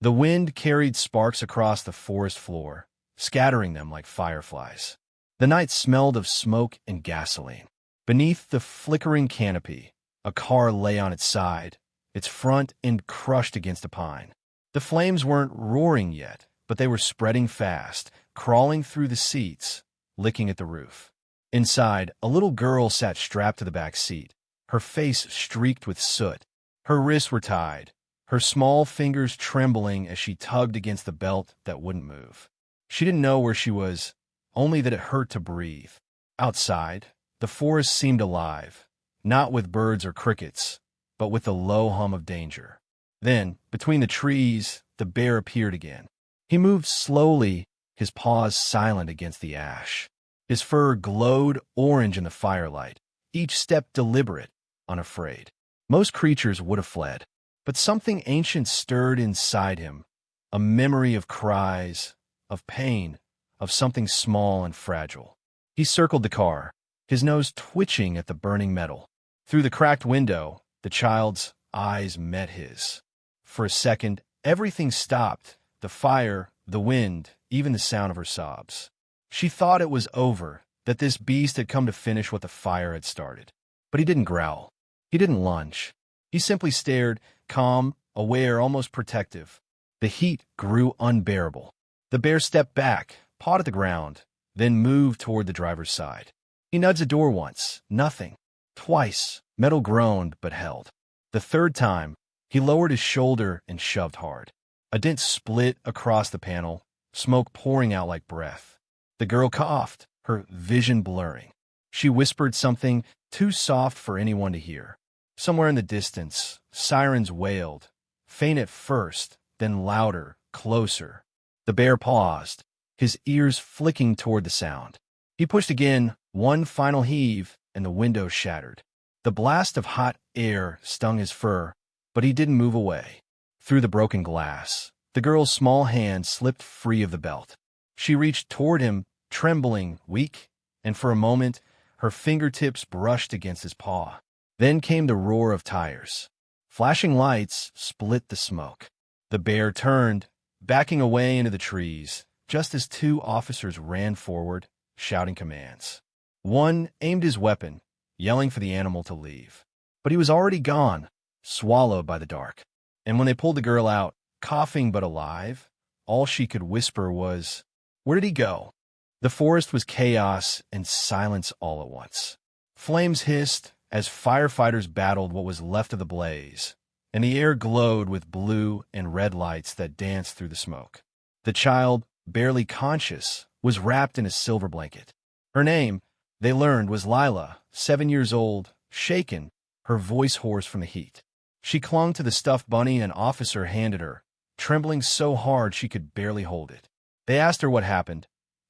The wind carried sparks across the forest floor, scattering them like fireflies. The night smelled of smoke and gasoline. Beneath the flickering canopy, a car lay on its side, its front end crushed against a pine. The flames weren't roaring yet, but they were spreading fast, crawling through the seats, licking at the roof. Inside, a little girl sat strapped to the back seat, her face streaked with soot. Her wrists were tied, her small fingers trembling as she tugged against the belt that wouldn't move. She didn't know where she was, only that it hurt to breathe. Outside, the forest seemed alive, not with birds or crickets, but with the low hum of danger. Then, between the trees, the bear appeared again. He moved slowly, his paws silent against the ash. His fur glowed orange in the firelight, each step deliberate, unafraid. Most creatures would have fled, but something ancient stirred inside him, a memory of cries, of pain, of something small and fragile. He circled the car, his nose twitching at the burning metal. Through the cracked window, the child's eyes met his. For a second, everything stopped, the fire, the wind, even the sound of her sobs. She thought it was over, that this beast had come to finish what the fire had started. But he didn't growl. He didn't lunge. He simply stared, calm, aware, almost protective. The heat grew unbearable. The bear stepped back, pawed at the ground, then moved toward the driver's side. He nudged the door once, nothing. Twice, metal groaned but held. The third time, he lowered his shoulder and shoved hard. A dent split across the panel, smoke pouring out like breath. The girl coughed, her vision blurring. She whispered something too soft for anyone to hear. Somewhere in the distance, sirens wailed, faint at first, then louder, closer. The bear paused, his ears flicking toward the sound. He pushed again, one final heave, and the window shattered. The blast of hot air stung his fur, but he didn't move away. Through the broken glass, the girl's small hand slipped free of the belt. She reached toward him, trembling, weak, and for a moment, her fingertips brushed against his paw. Then came the roar of tires. Flashing lights split the smoke. The bear turned, backing away into the trees, just as two officers ran forward, shouting commands. One aimed his weapon, yelling for the animal to leave. But he was already gone, swallowed by the dark. And when they pulled the girl out, coughing but alive, all she could whisper was, "Where did he go?" The forest was chaos and silence all at once. Flames hissed as firefighters battled what was left of the blaze, and the air glowed with blue and red lights that danced through the smoke. The child, barely conscious, was wrapped in a silver blanket. Her name, they learned, was Lila, 7 years old, shaken, her voice hoarse from the heat. She clung to the stuffed bunny an officer handed her, trembling so hard she could barely hold it. They asked her what happened,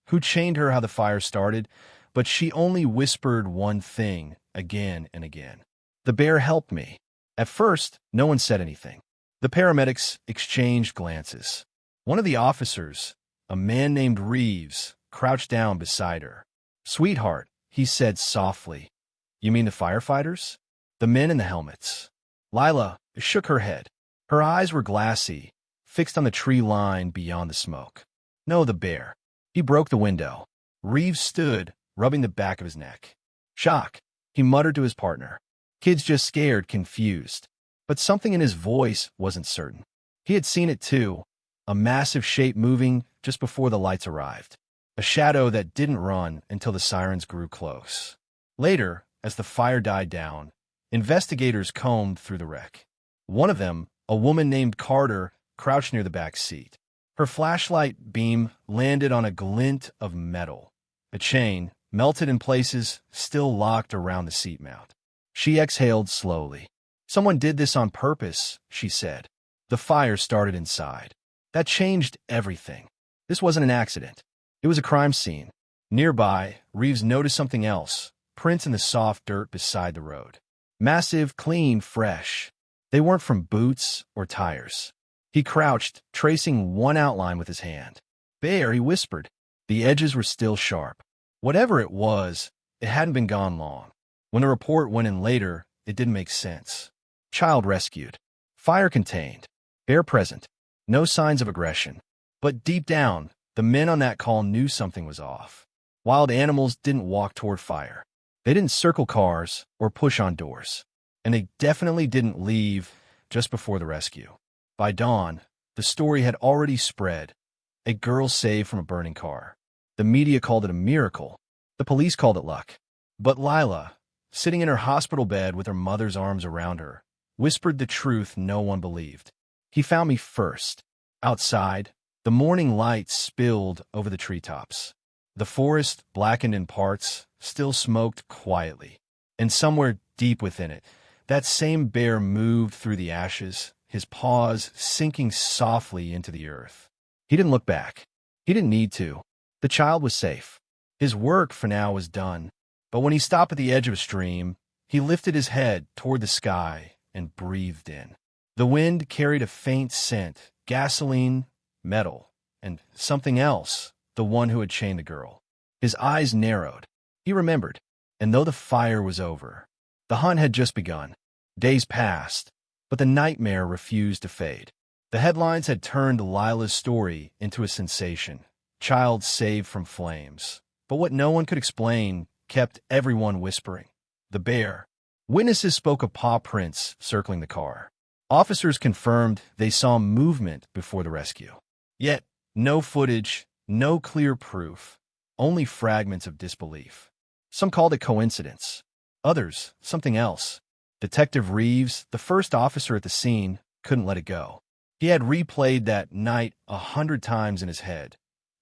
who chained her, how the fire started, but she only whispered one thing again and again. "The bear helped me." At first, no one said anything. The paramedics exchanged glances. One of the officers, a man named Reeves, crouched down beside her. "Sweetheart," he said softly. "You mean the firefighters?" "The men in the helmets." Lila shook her head. Her eyes were glassy, fixed on the tree line beyond the smoke. "No, the bear. He broke the window." Reeves stood, rubbing the back of his neck. "Shock," he muttered to his partner. "Kid's just scared, confused." But something in his voice wasn't certain. He had seen it too, a massive shape moving just before the lights arrived. A shadow that didn't run until the sirens grew close. Later, as the fire died down, investigators combed through the wreck. One of them, a woman named Carter, crouched near the back seat. Her flashlight beam landed on a glint of metal. A chain, melted in places, still locked around the seat mount. She exhaled slowly. "Someone did this on purpose," she said. The fire started inside. That changed everything. This wasn't an accident. It was a crime scene. Nearby, Reeves noticed something else, prints in the soft dirt beside the road. Massive, clean, fresh. They weren't from boots or tires. He crouched, tracing one outline with his hand. "Bear," he whispered. The edges were still sharp. Whatever it was, it hadn't been gone long. When the report went in later, it didn't make sense. Child rescued. Fire contained. Bear present. No signs of aggression. But deep down, the men on that call knew something was off. Wild animals didn't walk toward fire. They didn't circle cars or push on doors. And they definitely didn't leave just before the rescue. By dawn, the story had already spread. A girl saved from a burning car. The media called it a miracle. The police called it luck. But Lila, sitting in her hospital bed with her mother's arms around her, whispered the truth no one believed. He found me first. Outside, the morning light spilled over the treetops. The forest, blackened in parts, still smoked quietly. And somewhere deep within it, that same bear moved through the ashes, his paws sinking softly into the earth. He didn't look back. He didn't need to. The child was safe. His work for now was done. But when he stopped at the edge of a stream, he lifted his head toward the sky and breathed in. The wind carried a faint scent, gasoline, metal, and something else, the one who had chained the girl. His eyes narrowed. He remembered. And though the fire was over, the hunt had just begun. Days passed, but the nightmare refused to fade. The headlines had turned Lila's story into a sensation. Child saved from flames. But what no one could explain kept everyone whispering. The bear. Witnesses spoke of paw prints circling the car. Officers confirmed they saw movement before the rescue. Yet, no footage, no clear proof, only fragments of disbelief. Some called it coincidence. Others, something else. Detective Reeves, the first officer at the scene, couldn't let it go. He had replayed that night 100 times in his head.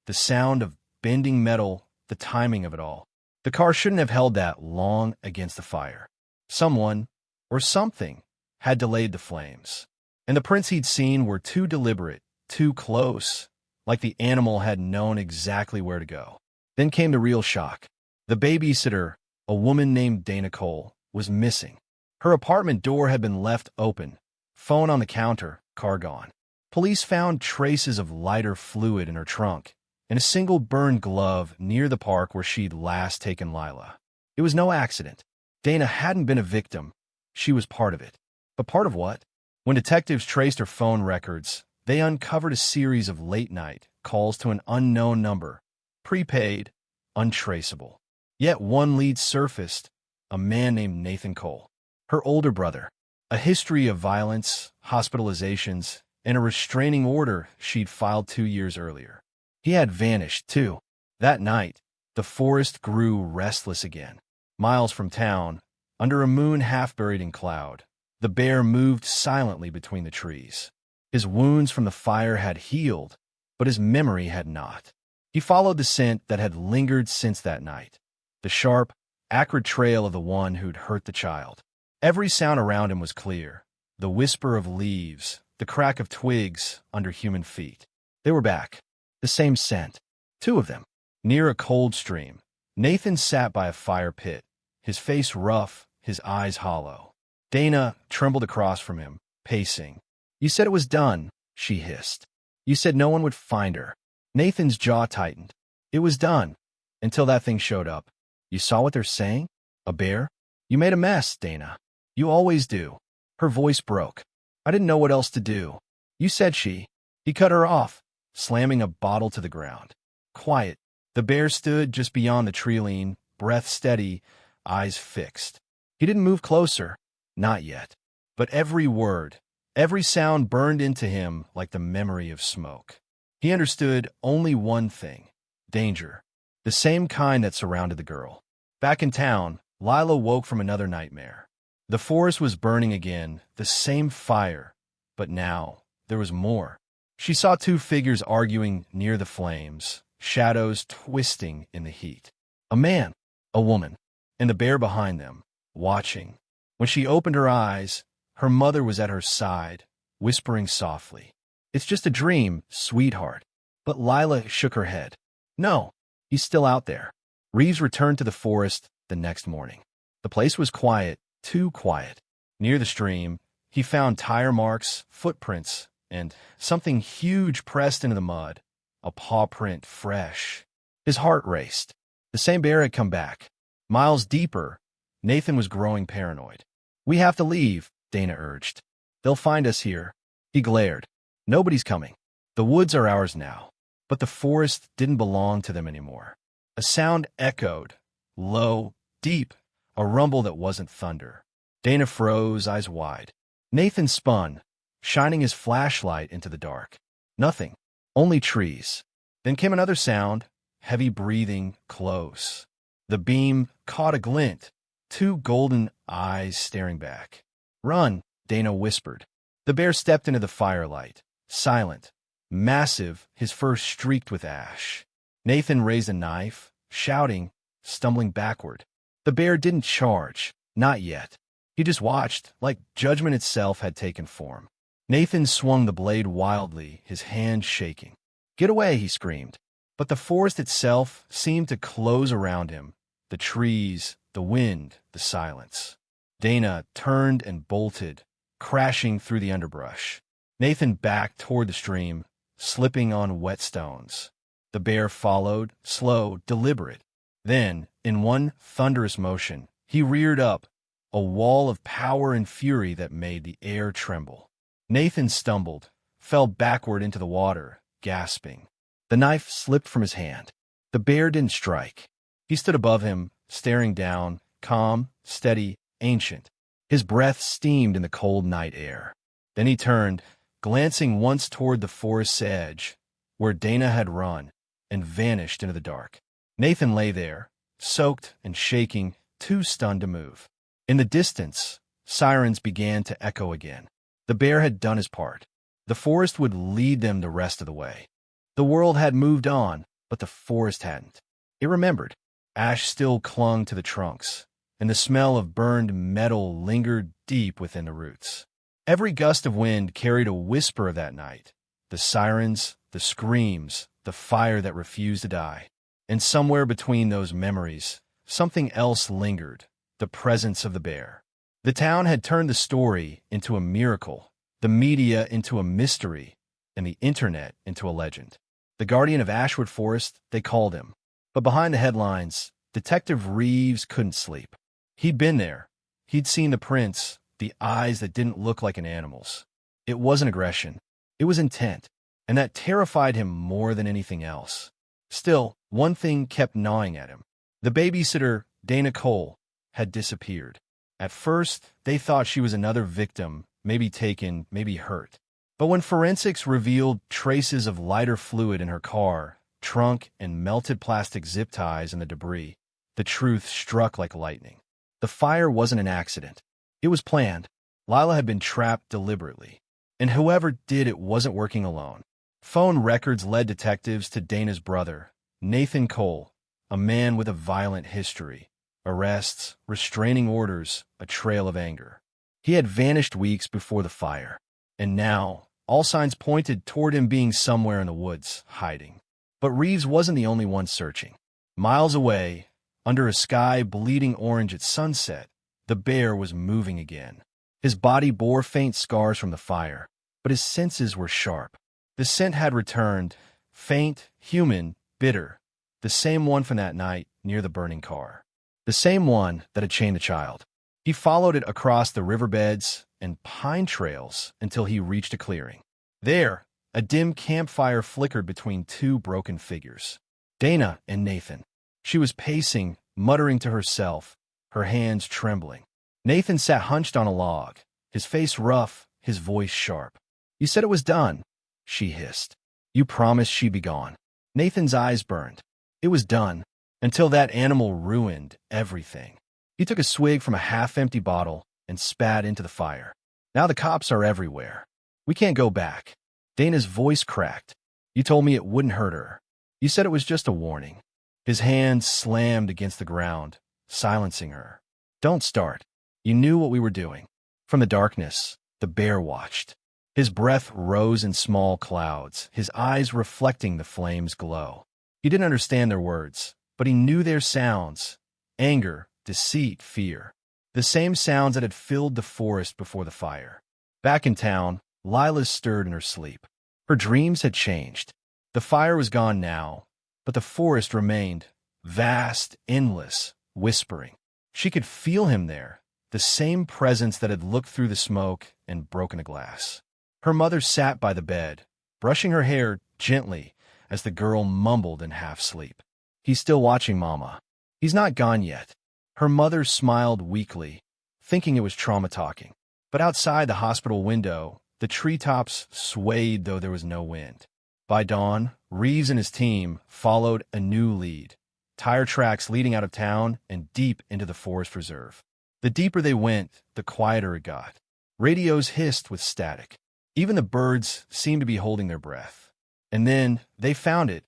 The sound of bending metal, the timing of it all. The car shouldn't have held that long against the fire. Someone, or something, had delayed the flames. And the prints he'd seen were too deliberate, too close, like the animal had known exactly where to go. Then came the real shock. The babysitter, a woman named Dana Cole, was missing. Her apartment door had been left open. Phone on the counter, car gone. Police found traces of lighter fluid in her trunk and a single burned glove near the park where she'd last taken Lila. It was no accident. Dana hadn't been a victim. She was part of it. But part of what? When detectives traced her phone records, they uncovered a series of late-night calls to an unknown number, prepaid, untraceable. Yet one lead surfaced, a man named Nathan Cole, her older brother. A history of violence, hospitalizations, and a restraining order she'd filed 2 years earlier. He had vanished, too. That night, the forest grew restless again. Miles from town, under a moon half buried in cloud, the bear moved silently between the trees. His wounds from the fire had healed, but his memory had not. He followed the scent that had lingered since that night, the sharp, acrid trail of the one who'd hurt the child. Every sound around him was clear, the whisper of leaves, the crack of twigs under human feet. They were back, the same scent, 2 of them. Near a cold stream, Nathan sat by a fire pit, his face rough, his eyes hollow. Dana trembled across from him, pacing. "You said it was done," she hissed. "You said no one would find her." Nathan's jaw tightened. "It was done, until that thing showed up. You saw what they're saying? A bear? You made a mess, Dana. You always do." Her voice broke. "I didn't know what else to do. You said she..." He cut her off, slamming a bottle to the ground. Quiet. The bear stood just beyond the tree-line, breath steady, eyes fixed. He didn't move closer. Not yet. But every word, every sound burned into him like the memory of smoke. He understood only one thing. Danger. The same kind that surrounded the girl. Back in town, Lila woke from another nightmare. The forest was burning again, the same fire. But now, there was more. She saw 2 figures arguing near the flames, shadows twisting in the heat. A man, a woman, and the bear behind them, watching. When she opened her eyes, her mother was at her side, whispering softly, "It's just a dream, sweetheart." But Lila shook her head. "No, he's still out there." Reeves returned to the forest the next morning. The place was quiet, too quiet. Near the stream, he found tire marks, footprints, and something huge pressed into the mud, a paw print fresh. His heart raced. The same bear had come back. Miles deeper, Nathan was growing paranoid. "We have to leave," Dana urged. "They'll find us here." He glared. "Nobody's coming." The woods are ours now. But the forest didn't belong to them anymore. A sound echoed, low, deep, a rumble that wasn't thunder. Dana froze, eyes wide. Nathan spun, shining his flashlight into the dark. Nothing, only trees. Then came another sound, heavy breathing, close. The beam caught a glint, two golden eyes staring back. "Run," Dana whispered. The bear stepped into the firelight, silent, massive, his fur streaked with ash. Nathan raised a knife, shouting, stumbling backward. The bear didn't charge, not yet. He just watched, like judgment itself had taken form. Nathan swung the blade wildly, his hand shaking. "Get away," he screamed. But the forest itself seemed to close around him, the trees, the wind, the silence. Dana turned and bolted, crashing through the underbrush. Nathan backed toward the stream, slipping on wet stones. The bear followed, slow, deliberate. Then, in one thunderous motion, he reared up, a wall of power and fury that made the air tremble. Nathan stumbled, fell backward into the water, gasping. The knife slipped from his hand. The bear didn't strike. He stood above him, staring down, calm, steady, ancient. His breath steamed in the cold night air. Then he turned, glancing once toward the forest's edge, where Dana had run, and vanished into the dark. Nathan lay there, soaked and shaking, too stunned to move. In the distance, sirens began to echo again. The bear had done his part. The forest would lead them the rest of the way. The world had moved on, but the forest hadn't. It remembered. Ash still clung to the trunks, and the smell of burned metal lingered deep within the roots. Every gust of wind carried a whisper of that night, the sirens, the screams, the fire that refused to die. And somewhere between those memories, something else lingered, the presence of the bear. The town had turned the story into a miracle, the media into a mystery, and the internet into a legend. The guardian of Ashwood Forest, they called him. But behind the headlines, Detective Reeves couldn't sleep. He'd been there. He'd seen the prints, the eyes that didn't look like an animal's. It wasn't aggression. It was intent, and that terrified him more than anything else. Still, one thing kept gnawing at him. The babysitter, Dana Cole, had disappeared. At first, they thought she was another victim, maybe taken, maybe hurt. But when forensics revealed traces of lighter fluid in her car, trunk, and melted plastic zip ties in the debris, the truth struck like lightning. The fire wasn't an accident. It was planned. Lila had been trapped deliberately. And whoever did it wasn't working alone. Phone records led detectives to Dana's brother, Nathan Cole, a man with a violent history. Arrests, restraining orders, a trail of anger. He had vanished weeks before the fire. And now, all signs pointed toward him being somewhere in the woods, hiding. But Reeves wasn't the only one searching. Miles away, under a sky bleeding orange at sunset, the bear was moving again. His body bore faint scars from the fire, but his senses were sharp. The scent had returned, faint, human, bitter, the same one from that night near the burning car. The same one that had chained the child. He followed it across the riverbeds and pine trails until he reached a clearing. There, a dim campfire flickered between two broken figures. Dana and Nathan. She was pacing, muttering to herself, her hands trembling. Nathan sat hunched on a log, his face rough, his voice sharp. "You said it was done," she hissed. "You promised she'd be gone." Nathan's eyes burned. It was done, until that animal ruined everything. He took a swig from a half-empty bottle and spat into the fire. "Now the cops are everywhere. We can't go back." Dana's voice cracked. "You told me it wouldn't hurt her. You said it was just a warning." His hands slammed against the ground, silencing her. "Don't start. You knew what we were doing." From the darkness, the bear watched. His breath rose in small clouds, his eyes reflecting the flame's glow. He didn't understand their words, but he knew their sounds: anger, deceit, fear. The same sounds that had filled the forest before the fire. Back in town, Lila stirred in her sleep. Her dreams had changed. The fire was gone now, but the forest remained, vast, endless, whispering. She could feel him there, the same presence that had looked through the smoke and broken a glass. Her mother sat by the bed, brushing her hair gently as the girl mumbled in half-sleep. "He's still watching, Mama. He's not gone yet." Her mother smiled weakly, thinking it was trauma talking. But outside the hospital window, the treetops swayed though there was no wind. By dawn, Reeves and his team followed a new lead, tire tracks leading out of town and deep into the forest reserve. The deeper they went, the quieter it got. Radios hissed with static. Even the birds seemed to be holding their breath. And then they found it,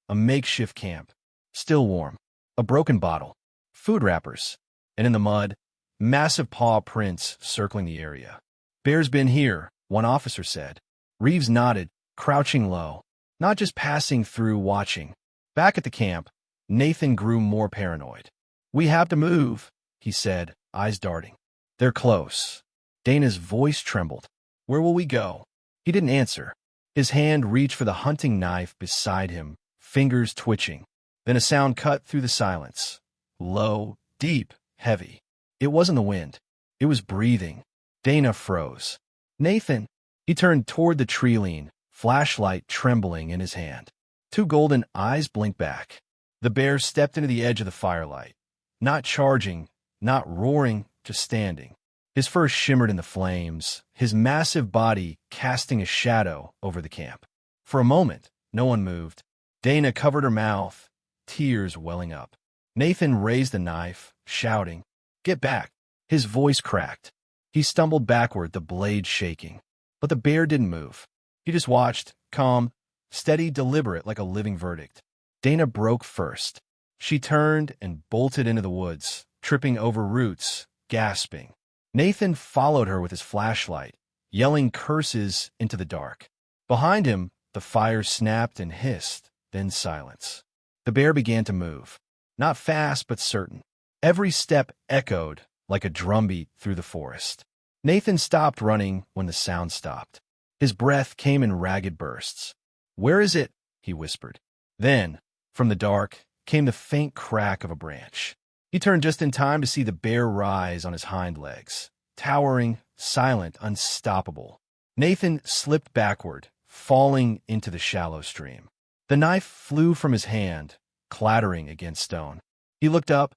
a makeshift camp, still warm, a broken bottle, food wrappers, and in the mud, massive paw prints circling the area. "Bear's been here," one officer said. Reeves nodded, crouching low, not just passing through, watching. Back at the camp, Nathan grew more paranoid. "We have to move," he said, eyes darting. "They're close." Dana's voice trembled. "Where will we go?" He didn't answer. His hand reached for the hunting knife beside him, fingers twitching. Then a sound cut through the silence. Low, deep, heavy. It wasn't the wind. It was breathing. Dana froze. "Nathan!" He turned toward the tree lean, flashlight trembling in his hand. Two golden eyes blinked back. The bear stepped into the edge of the firelight. Not charging, not roaring, just standing. His fur shimmered in the flames, his massive body casting a shadow over the camp. For a moment, no one moved. Dana covered her mouth, tears welling up. Nathan raised the knife, shouting, "Get back!" His voice cracked. He stumbled backward, the blade shaking. But the bear didn't move. He just watched, calm, steady, deliberate, like a living verdict. Dana broke first. She turned and bolted into the woods, tripping over roots, gasping. Nathan followed her with his flashlight, yelling curses into the dark. Behind him, the fire snapped and hissed, then silence. The bear began to move. Not fast, but certain. Every step echoed like a drumbeat through the forest. Nathan stopped running when the sound stopped. His breath came in ragged bursts. "Where is it?" he whispered. Then, from the dark, came the faint crack of a branch. He turned just in time to see the bear rise on his hind legs, towering, silent, unstoppable. Nathan slipped backward, falling into the shallow stream. The knife flew from his hand, clattering against stone. He looked up,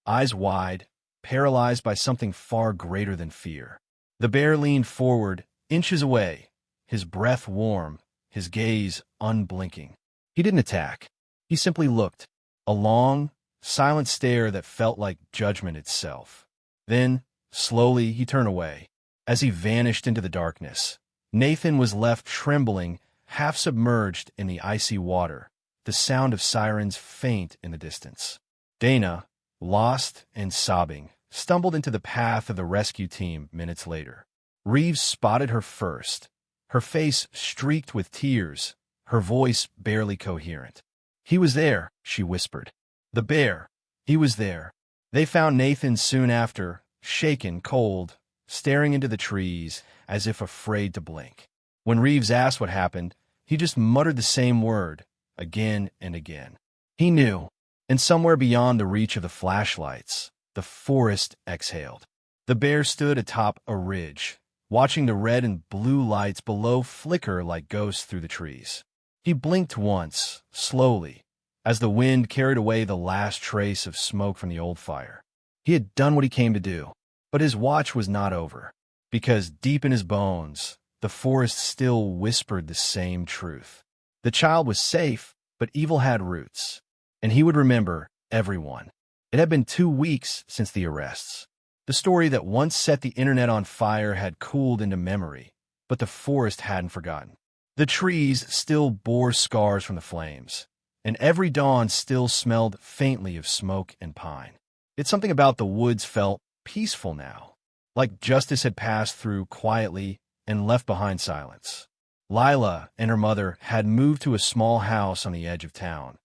eyes wide, paralyzed by something far greater than fear. The bear leaned forward, inches away, his breath warm, his gaze unblinking. He didn't attack. He simply looked, a long, silent stare that felt like judgment itself. Then, slowly, he turned away. As he vanished into the darkness, Nathan was left trembling, half submerged in the icy water, the sound of sirens faint in the distance. Dana, lost and sobbing, stumbled into the path of the rescue team minutes later. Reeves spotted her first, her face streaked with tears, her voice barely coherent. "He was there," she whispered. "The bear. He was there." They found Nathan soon after, shaken, cold, staring into the trees as if afraid to blink. When Reeves asked what happened, he just muttered the same word, again and again. He knew, and somewhere beyond the reach of the flashlights, the forest exhaled. The bear stood atop a ridge, watching the red and blue lights below flicker like ghosts through the trees. He blinked once, slowly, as the wind carried away the last trace of smoke from the old fire. He had done what he came to do, but his watch was not over, because deep in his bones, the forest still whispered the same truth. The child was safe, but evil had roots, and he would remember everyone. It had been 2 weeks since the arrests. The story that once set the internet on fire had cooled into memory, but the forest hadn't forgotten. The trees still bore scars from the flames, and every dawn still smelled faintly of smoke and pine. Yet something about the woods felt peaceful now, like justice had passed through quietly and left behind silence. Lila and her mother had moved to a small house on the edge of town,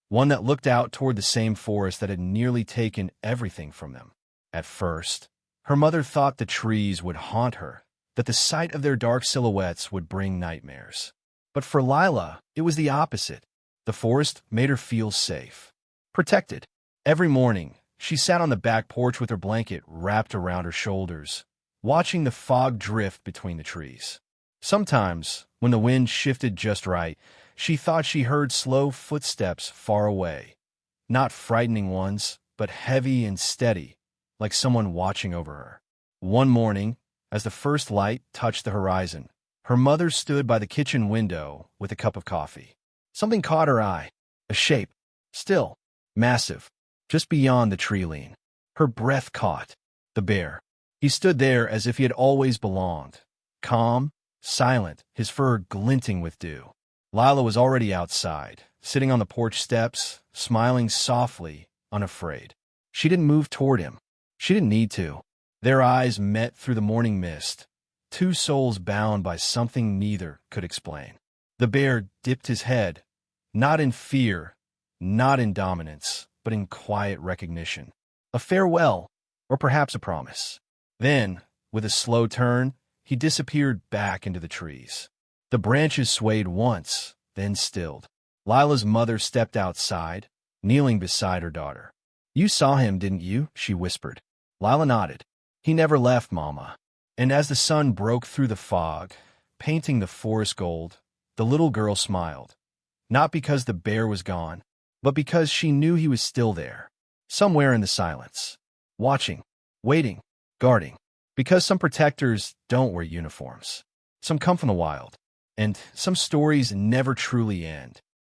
one that looked out toward the same forest that had nearly taken everything from them. At first, her mother thought the trees would haunt her, that the sight of their dark silhouettes would bring nightmares. But for Lila, it was the opposite. The forest made her feel safe, protected. Every morning, she sat on the back porch with her blanket wrapped around her shoulders, watching the fog drift between the trees. Sometimes, when the wind shifted just right, she thought she heard slow footsteps far away. Not frightening ones, but heavy and steady, like someone watching over her. One morning, as the first light touched the horizon, her mother stood by the kitchen window with a cup of coffee. Something caught her eye, a shape, still, massive, just beyond the tree lean. Her breath caught. The bear. He stood there as if he had always belonged, calm, silent, his fur glinting with dew. Lila was already outside, sitting on the porch steps, smiling softly, unafraid. She didn't move toward him. She didn't need to. Their eyes met through the morning mist, two souls bound by something neither could explain. The bear dipped his head, not in fear, not in dominance, but in quiet recognition. A farewell, or perhaps a promise. Then, with a slow turn, he disappeared back into the trees. The branches swayed once, then stilled. Lila's mother stepped outside, kneeling beside her daughter. "You saw him, didn't you?" she whispered. Lila nodded. "He never left, Mama." And as the sun broke through the fog, painting the forest gold, the little girl smiled. Not because the bear was gone, but because she knew he was still there, somewhere in the silence, watching, waiting, guarding. Because some protectors don't wear uniforms. Some come from the wild. And some stories never truly end.